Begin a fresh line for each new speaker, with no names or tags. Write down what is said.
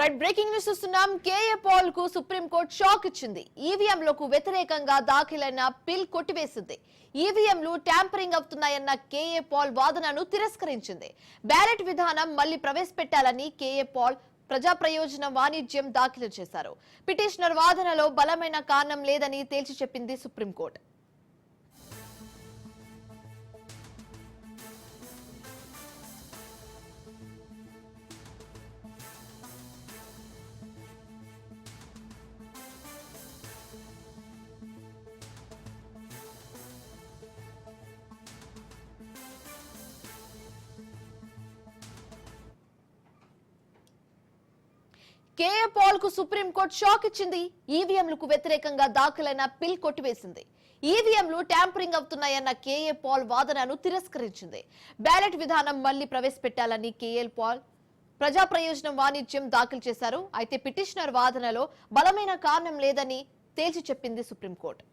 Right breaking news చూస్తున్నాం. KA Paul కు supreme court shock ఇచ్చింది. ఈవీఎంలకు వ్యతిరేకంగా దాఖలైన పిల్ కొట్టివేసింది. ఈవీఎంలు ట్యాంపరింగ్ అవుతున్నాయన్న కేఏ పాల్ వాదనను తిరస్కరించింది. బ్యాలెట్ విధానం మళ్లీ ప్రవేశపెట్టాలని కేఏ పాల్ ప్రజా ప్రయోజన వాణిజ్యం దాఖలు చేశారు. పిటిషనర్ వాదనలో బలమైన కారణం లేదని తేల్చి చెప్పింది సుప్రీంకోర్టు. కేఏ పాల్ కు సుప్రీంకోర్టు షాక్ ఇచ్చింది. ఈవీఎంలకు వ్యతిరేకంగా దాఖలైన పిల్ కొట్టివేసింది. ఈవీఎంలు ట్యాంపరింగ్ అవుతున్నాయన్న కేఏ పాల్ వాదనను తిరస్కరించింది. బ్యాలెట్ విధానం మళ్లీ ప్రవేశపెట్టాలని కేఏ పాల్ ప్రజా ప్రయోజనం వాణిజ్యం దాఖలు చేశారు. అయితే పిటిషనర్ వాదనలో బలమైన కారణం లేదని తేల్చి చెప్పింది సుప్రీంకోర్టు.